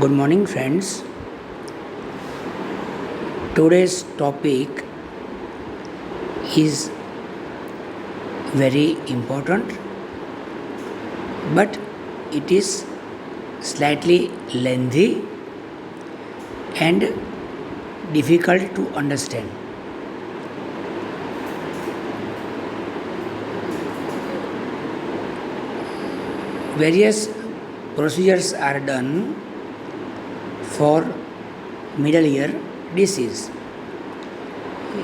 Good morning, friends. Today's topic is very important, but it is slightly lengthy and difficult to understand. Various procedures are done for middle ear disease.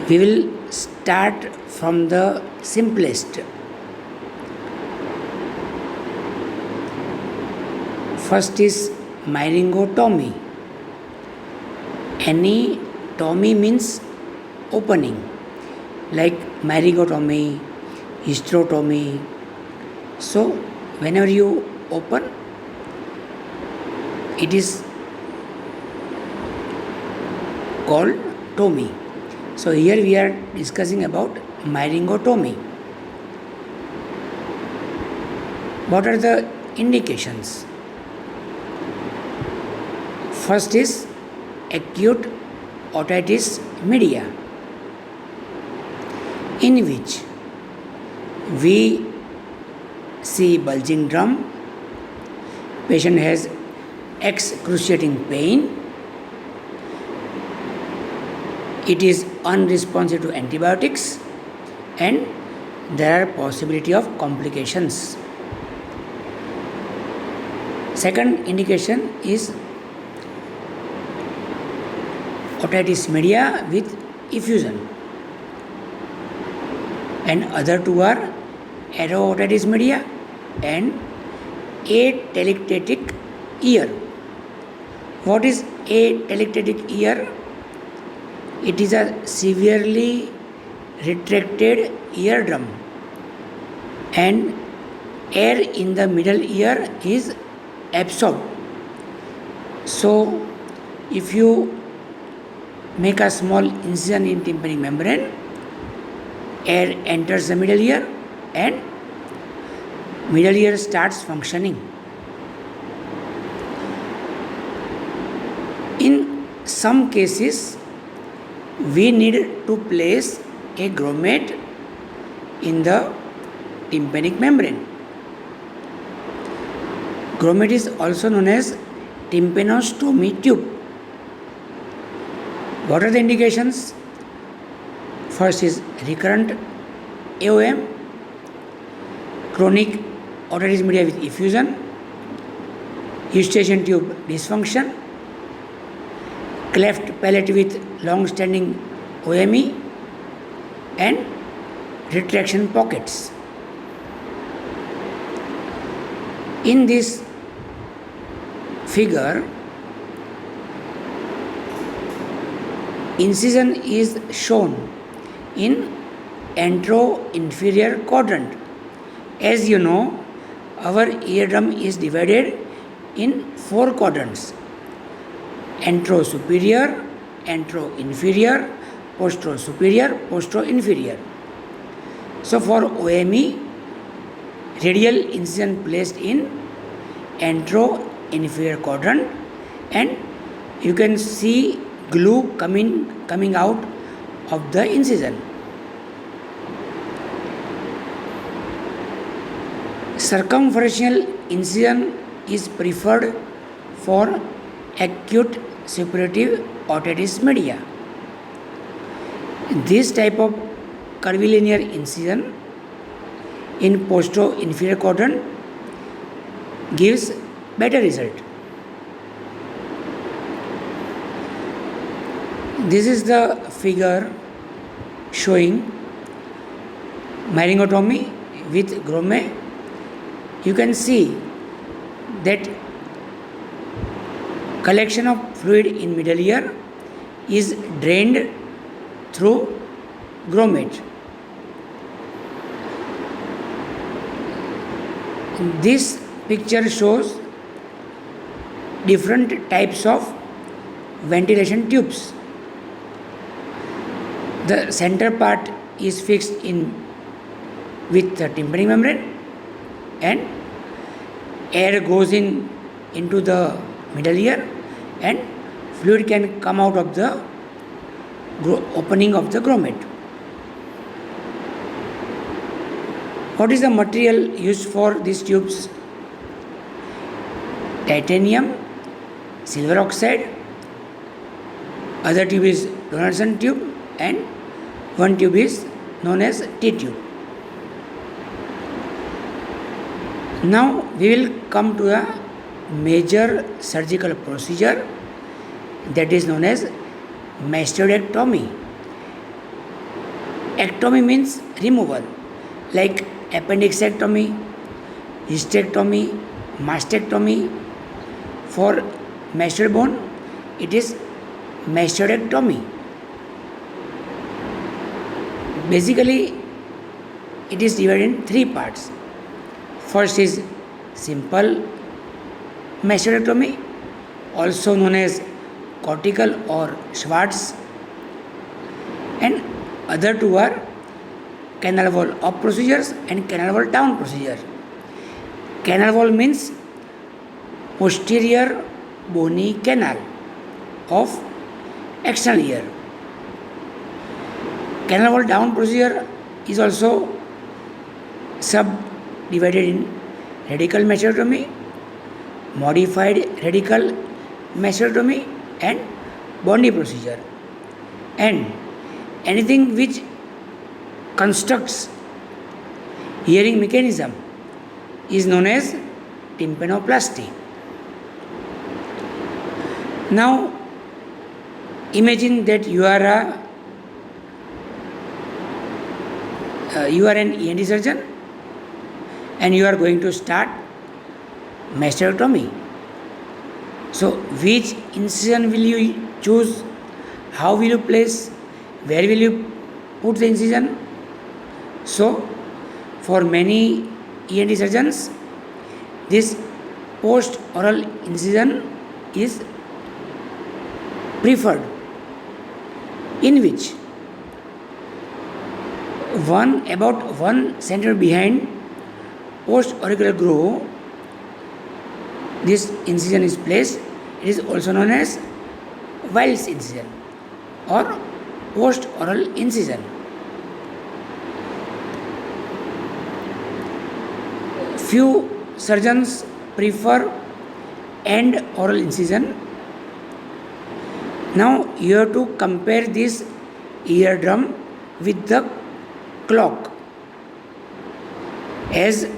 We will start from the simplest. First is myringotomy. Any tomy means opening, like myringotomy, hysterotomy. So, whenever you open, it is called tomy. So here we are discussing about myringotomy. What are the indications? First is acute otitis media, in which we see bulging drum, patient has excruciating pain, it is unresponsive to antibiotics, and there are possibility of complications. Second indication is otitis media with effusion, and other two are arrow-otitis media and atelectatic ear. What is atelectatic ear? It is a severely retracted eardrum, and air in the middle ear is absorbed. So, if you make a small incision in tympanic membrane, air enters the middle ear and middle ear starts functioning. In some cases, we need to place a grommet in the tympanic membrane. Grommet is also known as tympanostomy tube. What are the indications? First is recurrent AOM, chronic otitis media with effusion, eustachian tube dysfunction, cleft palate with long-standing OME, and retraction pockets. In this figure, incision is shown in antero-inferior quadrant. As you know, our eardrum is divided in 4 quadrants: antero-superior, antero-inferior, postero-superior, postero-inferior. So for OME, radial incision placed in antero-inferior quadrant, and you can see glue coming out of the incision. Circumferential incision is preferred for acute suppurative otitis media. This type of curvilinear incision in postero-inferior quadrant gives better result. This is the figure showing myringotomy with grommet. You can see that collection of fluid in middle ear is drained through grommet. This picture shows different types of ventilation tubes. The center part is fixed in with the tympanic membrane, and air goes into the middle ear and fluid can come out of the opening of the grommet. What is the material used for these tubes? Titanium, silver oxide, other tube is Donaldson tube, and one tube is known as T-tube. Now we will come to a major surgical procedure that is known as mastectomy. Ectomy means removal, like appendixectomy, hysterectomy, mastectomy. For mastoid bone, it is mastectomy. Basically, it is divided in three parts. First is simple mastectomy, also known as cortical or Schwartz, and other two are canal wall up procedures and canal wall down procedure. Canal wall means posterior bony canal of external ear. Canal wall down procedure is also subdivided in radical mastectomy, modified radical mastectomy, and Bondi procedure. And anything which constructs hearing mechanism is known as tympanoplasty. Now imagine that you are an ENT surgeon and you are going to start mastectomy. So which incision will you choose? How will you place? Where will you put the incision? So for many ENT surgeons, this post-oral incision is preferred, in which about 1 centimeter behind post-auricular groove, this incision is placed. It is also known as Weil's incision or post-oral incision. Few surgeons prefer end oral incision. Now you have to compare this eardrum with the clock. As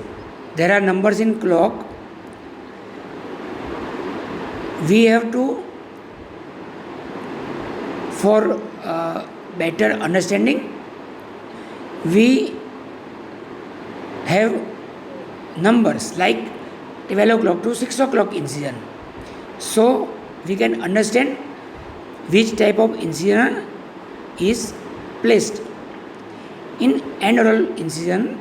there are numbers in clock, we have to, for better understanding, we have numbers like 12 o'clock to 6 o'clock incision. So we can understand which type of incision is placed. In end oral incision,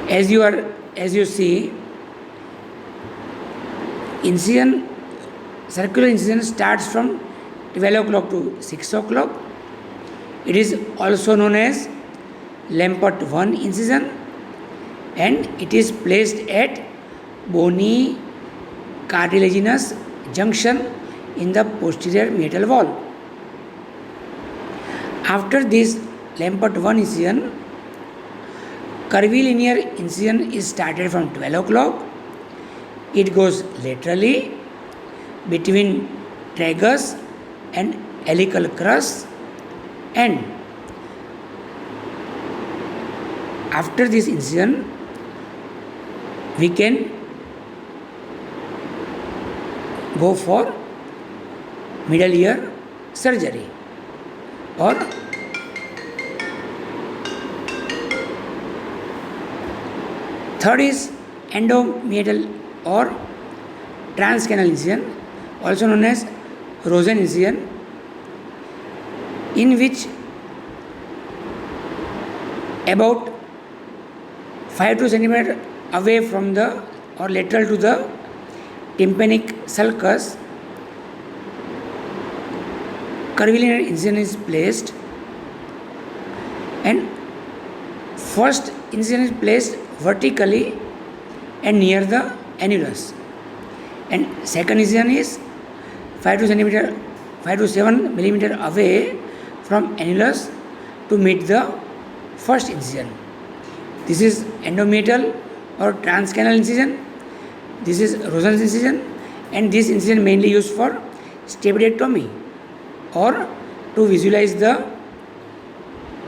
as you see, incision, circular incision starts from 12 o'clock to 6 o'clock. It is also known as Lampert 1 incision, and it is placed at bony cartilaginous junction in the posterior meatal wall. After this Lampert 1 incision, curvilinear incision is started from 12 o'clock. It goes laterally between tragus and helical crus, and after this incision we can go for middle ear surgery or third is endomeatal or transcanal incision, also known as Rosen incision, in which about 5 to centimeter away from the or lateral to the tympanic sulcus, curvilinear incision is placed, and first incision is placed vertically and near the annulus, and second incision is 5 to 7 millimeter away from annulus to meet the first incision. This is endometrial or transcanal incision. This is Rosen's incision, and this incision mainly used for stapedectomy or to visualize the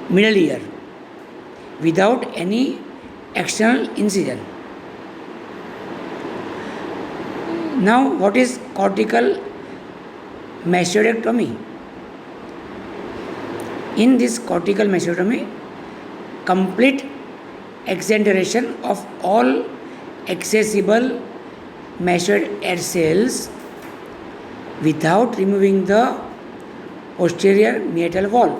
middle ear without any external incision. Now, what is cortical mastoidectomy? In this cortical mastoidectomy, complete exenteration of all accessible mastoid air cells without removing the posterior meatal wall.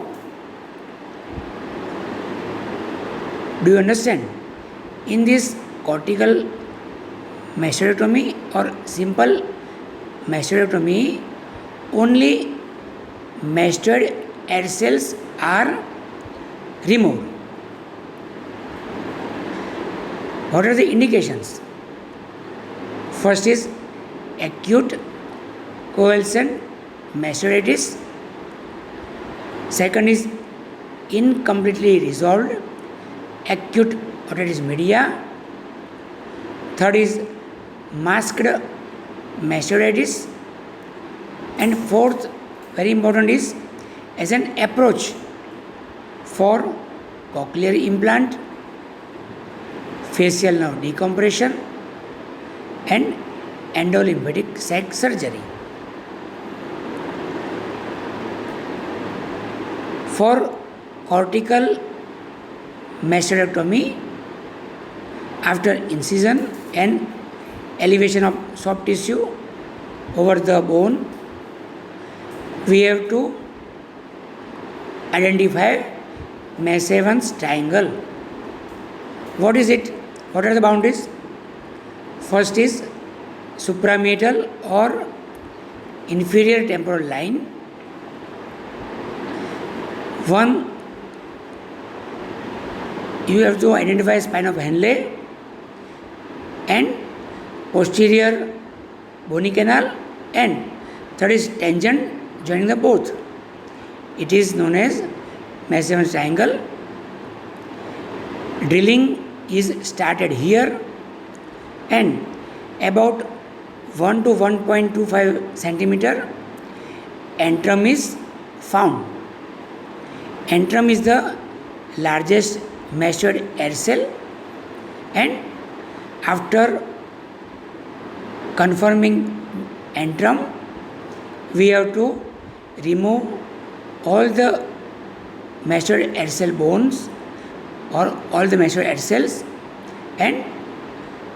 Do you understand? In this cortical mastoidectomy or simple mastoidectomy, only mastoid air cells are removed. What are the indications? First is acute coalescent mastoiditis. Second is incompletely resolved acute otitis media. Third is masked mastoiditis. And fourth, very important, is as an approach for cochlear implant, facial nerve decompression, and endolymphatic sac surgery. For cortical mastoidectomy, after incision and elevation of soft tissue over the bone, we have to identify Maceven's triangle. What is it? What are the boundaries? First is suprameatal or inferior temporal line. One, you have to identify spine of Henle and posterior bony canal, and third is tangent joining the both. It is known as Maceven's triangle. Drilling is started here, and about 1 to 1.25 centimeter antrum is found. Antrum is the largest mastoid air cell, and after confirming antrum, we have to remove all the mastoid air cell bones or all the mastoid air cells, and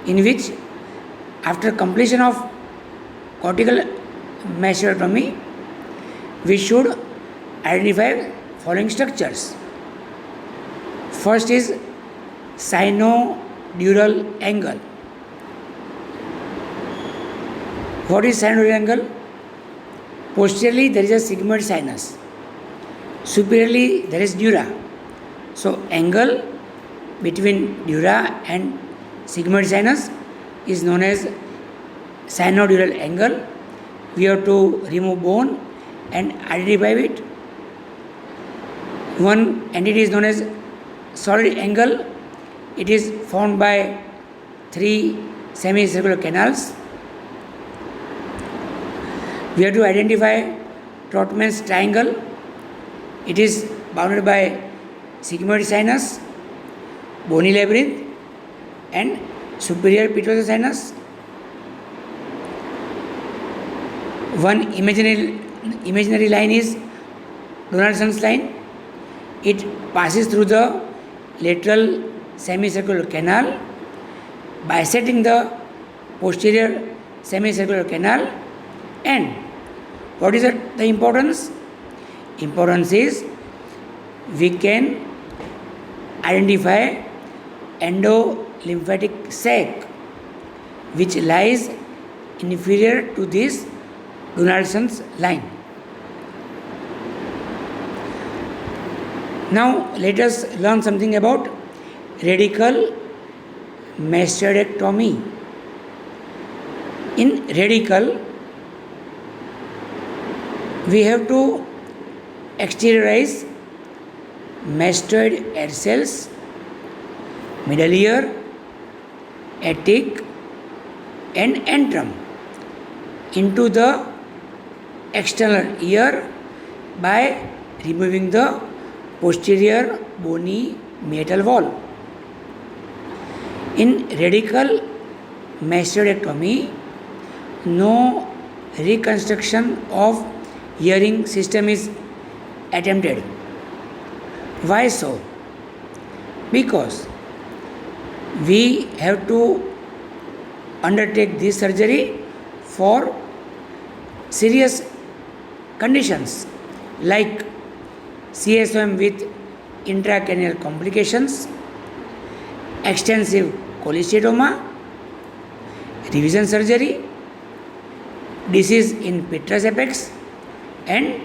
in which after completion of cortical mastoidectomy, we should identify following structures. First is sinodural angle. What is sinodural angle? Posteriorly there is a sigmoid sinus. Superiorly there is dura. So angle between dura and sigmoid sinus is known as sinodural angle. We have to remove bone and identify it. One entity is known as solid angle. It is formed by 3 semicircular canals. We have to identify Trotman's triangle. It is bounded by sigmoid sinus, bony labyrinth, and superior pituitary sinus. One imaginary line is Donaldson's line. It passes through the lateral semicircular canal, bisecting the posterior semicircular canal. And what is the importance? Importance is we can identify endolymphatic sac which lies inferior to this Donaldson's line. Now let us learn something about radical mastoidectomy. In radical, we have to exteriorize mastoid air cells, middle ear, attic and antrum into the external ear by removing the posterior bony metal wall. In radical mastoidectomy, no reconstruction of hearing system is attempted. Why so? Because we have to undertake this surgery for serious conditions like CSOM with intracranial complications, extensive cholesteatoma, revision surgery, disease in petrous apex and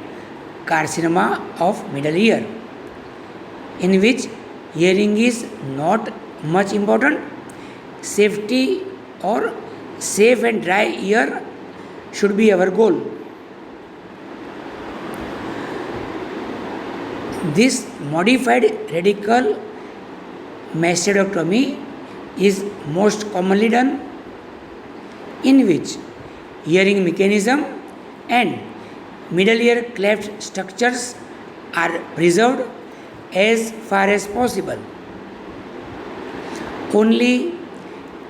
carcinoma of middle ear, in which hearing is not much important. Safety or safe and dry ear should be our goal. This modified radical mastoidectomy is most commonly done, in which hearing mechanism and middle ear cleft structures are preserved as far as possible. Only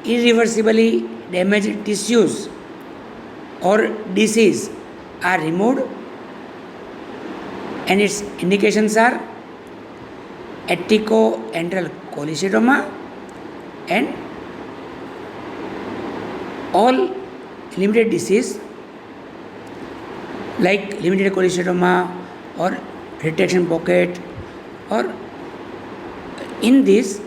irreversibly damaged tissues or disease are removed, and its indications are attico-antral cholesteatoma and all limited disease like limited cholesteatoma or retraction pocket, or in this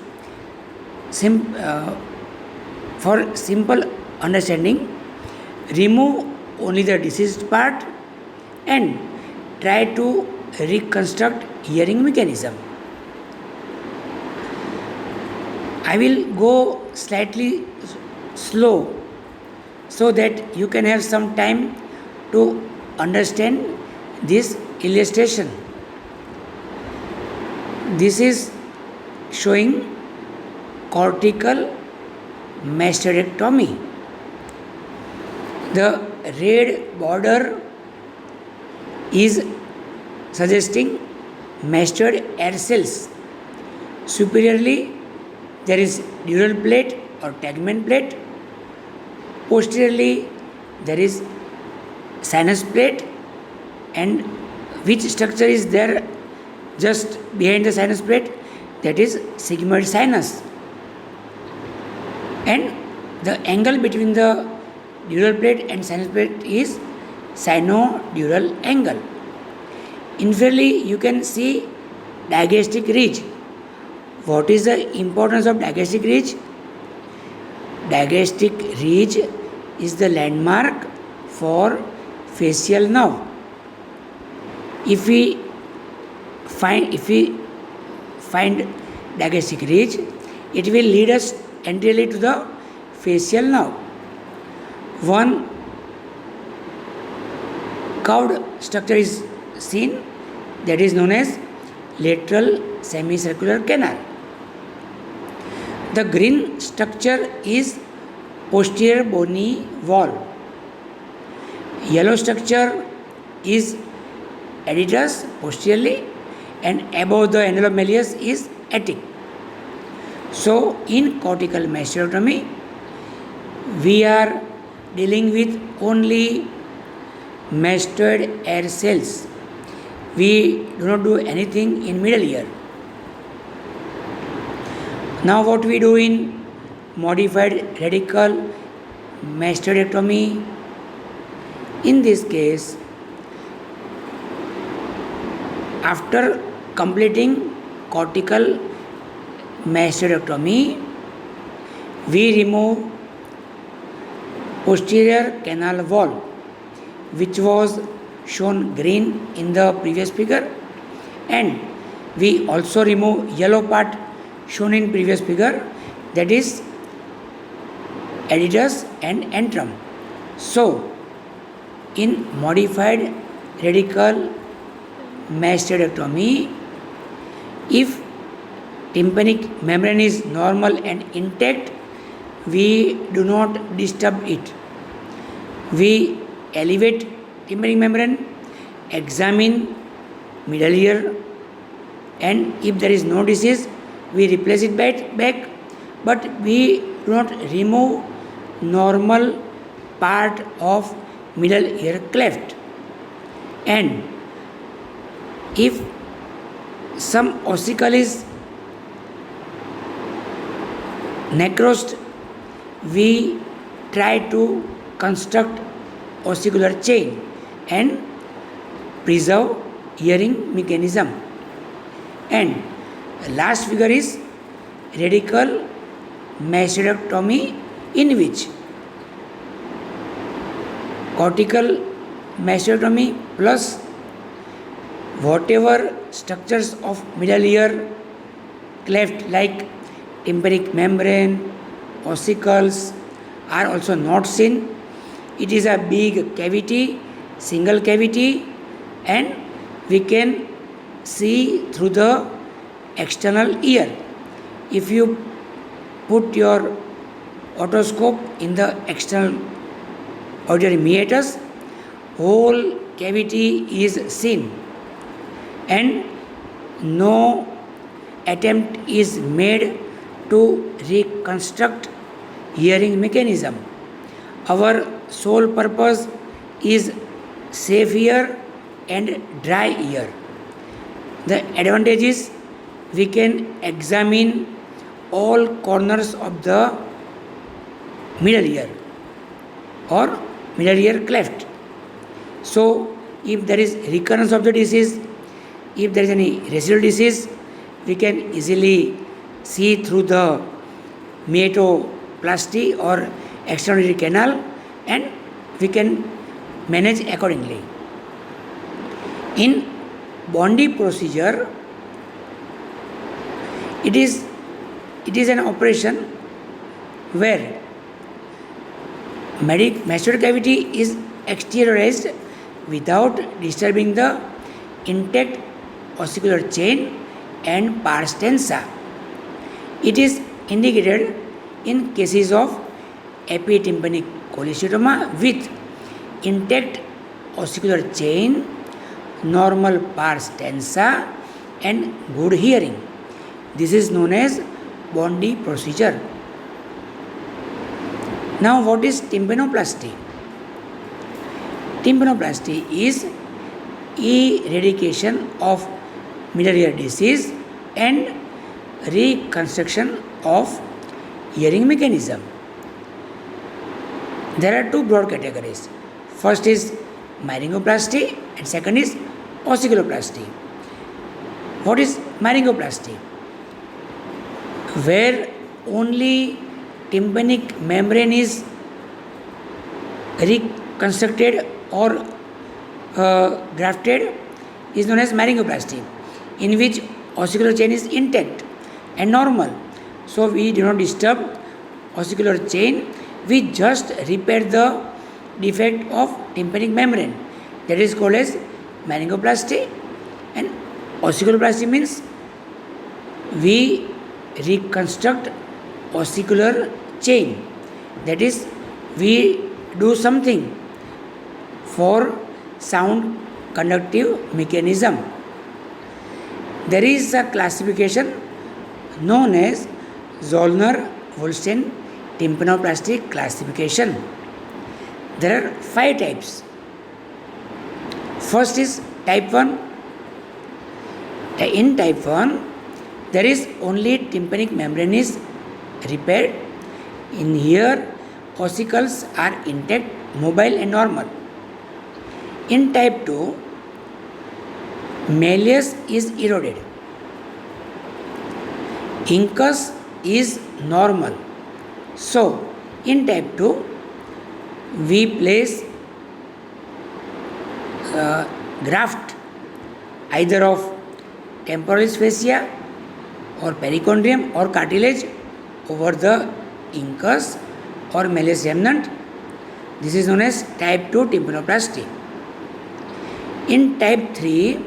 for simple understanding, remove only the diseased part and try to reconstruct hearing mechanism. I will go slightly slow so that you can have some time to understand this illustration. This is showing cortical mastoidectomy. The red border is suggesting mastoid air cells. Superiorly, there is dural plate or tegment plate. Posteriorly, there is sinus plate, and which structure is there just behind the sinus plate? That is sigmoid sinus. And the angle between the dural plate and sinus plate is sinodural angle. Inferiorly, you can see digastric ridge. What is the importance of digastric ridge? Digastric ridge is the landmark for facial nerve. If we find digastric ridge, it will lead us anteriorly to the facial nerve. One curved structure is seen, that is known as lateral semicircular canal. The green structure is posterior bony wall. Yellow structure is adductus posteriorly, and above the annulus malleus is attic. So, in cortical mastoidectomy, we are dealing with only mastoid air cells. We do not do anything in middle ear. Now, what we do in modified radical mastoidectomy? In this case, after completing cortical mastoidectomy, we remove posterior canal wall, which was shown green in the previous figure, and we also remove yellow part shown in previous figure, that is adductus and antrum. So, in modified radical mastectomy, if tympanic membrane is normal and intact, we do not disturb it. We elevate tympanic membrane, examine middle ear, and if there is no disease, we replace it back, but we do not remove normal part of middle ear cleft. And if some ossicle is necrosed, we try to construct ossicular chain and preserve hearing mechanism. And last figure is radical mastectomy, in which cortical mastectomy plus whatever structures of middle ear cleft like tympanic membrane, ossicles are also not seen. It is a big cavity, single cavity, and we can see through the external ear. If you put your otoscope in the external auditory meatus, whole cavity is seen, and no attempt is made to reconstruct hearing mechanism. Our sole purpose is safe ear and dry ear. The advantage is we can examine all corners of the middle ear or middle ear cleft. So, if there is recurrence of the disease, if there is any residual disease, we can easily see through the meatoplasty or external canal, and we can manage accordingly. In Bondi procedure, it is an operation where mastoid cavity is exteriorized without disturbing the intact ossicular chain and pars tensa. It is indicated in cases of epitympanic cholecystoma with intact ossicular chain, normal pars tensa, and good hearing. This is known as Bondi procedure. Now, what is tympanoplasty? Tympanoplasty is eradication of middle ear disease and reconstruction of hearing mechanism. There are two broad categories. First is myringoplasty and second is ossiculoplasty. What is myringoplasty? Where only tympanic membrane is reconstructed or grafted is known as myringoplasty, in which ossicular chain is intact and normal. So we do not disturb ossicular chain, we just repair the defect of tympanic membrane. That is called as myringoplasty. And ossiculoplasty means we reconstruct ossicular chain. That is, we do something for sound conductive mechanism. There is a classification known as Zollner-Wolstein tympanoplasty classification. There are 5 types. First is type 1. In type 1, there is only tympanic membrane is repaired. In here, ossicles are intact, mobile and normal. In type 2, malleus is eroded. Incus is normal. So, in type 2, we place graft either of temporalis fascia or perichondrium or cartilage over the incus or malleus remnant. This is known as type 2 tympanoplasty. In type 3,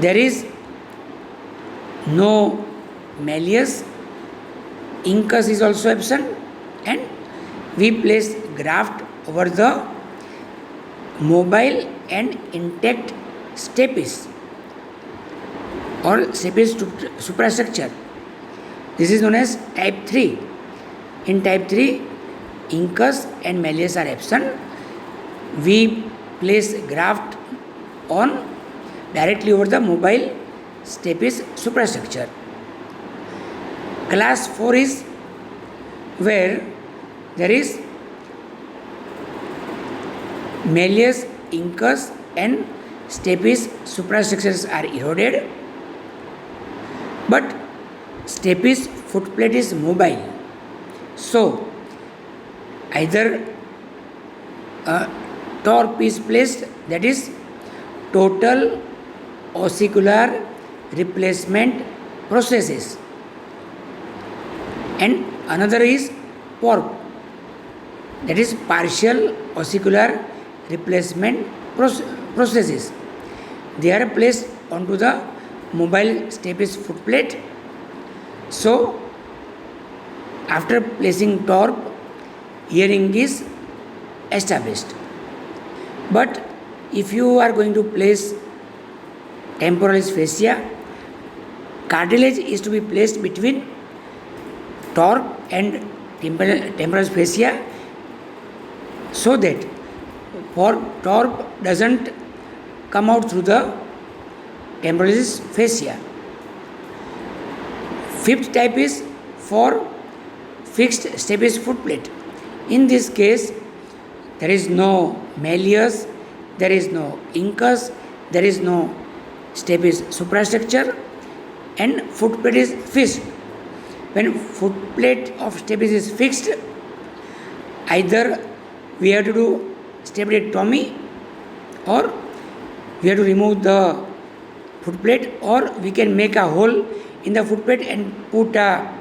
there is no malleus, incus is also absent, and we place graft over the mobile and intact stapes or stapes suprastructure. This is known as type 3. In type 3, incus and malleus are absent. We place graft on directly over the mobile stapes suprastructure. Class 4 is where there is malleus, incus and stapes suprastructures are eroded, but stapes footplate is mobile. So either a TORP is placed, that is total ossicular replacement processes, and another is PORP, that is partial ossicular replacement processes. They are placed onto the mobile stapes footplate. So after placing TORP, hearing is established. But if you are going to place temporalis fascia, cartilage is to be placed between TORP and temporalis fascia, so that TORP doesn't come out through the temporalis fascia. Fifth type is for fixed stapes footplate. In this case, there is no malleus, there is no incus, there is no stapes suprastructure, and footplate is fixed. When footplate of stapes is fixed, either we have to do stapedectomy, or we have to remove the footplate, or we can make a hole in the footplate and put a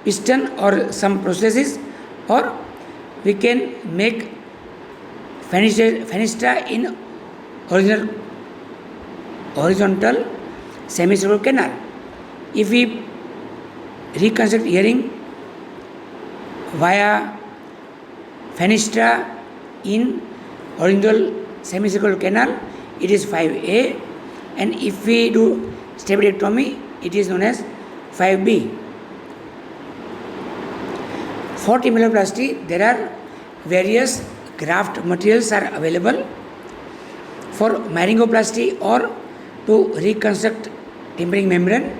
piston or some prosthesis, or we can make fenestra in horizontal semicircular canal. If we reconstruct hearing via fenestra in horizontal semicircular canal, it is 5A, and if we do stapedectomy, it is known as 5B. For tympanoplasty, there are various graft materials are available. For myringoplasty or to reconstruct tympanic membrane,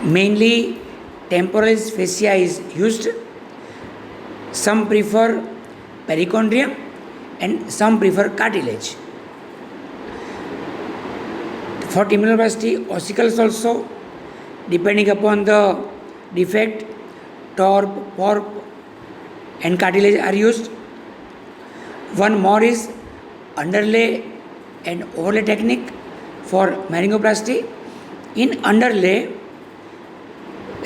mainly temporalis fascia is used. Some prefer perichondrium and some prefer cartilage. For tympanoplasty, ossicles also, depending upon the defect, TORP, PORP and cartilage are used. One more is underlay and overlay technique for myringoplasty. In underlay,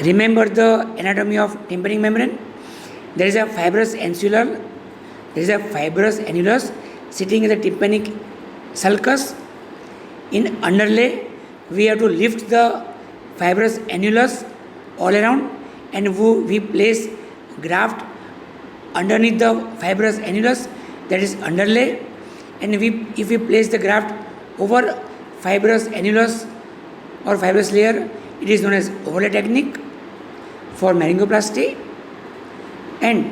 remember the anatomy of tympanic membrane. There is a fibrous annulus, sitting in the tympanic sulcus. In underlay, we have to lift the fibrous annulus all around, and we place graft underneath the fibrous annulus, that is underlay, and if we place the graft over fibrous annulus or fibrous layer, it is known as overlay technique for myringoplasty. And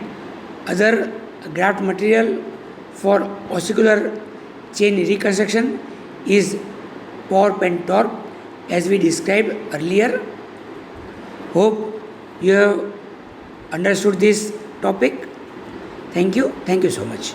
other graft material for ossicular chain reconstruction is PORP and TORP, as we described earlier. Hope you have understood this topic. Thank you so much.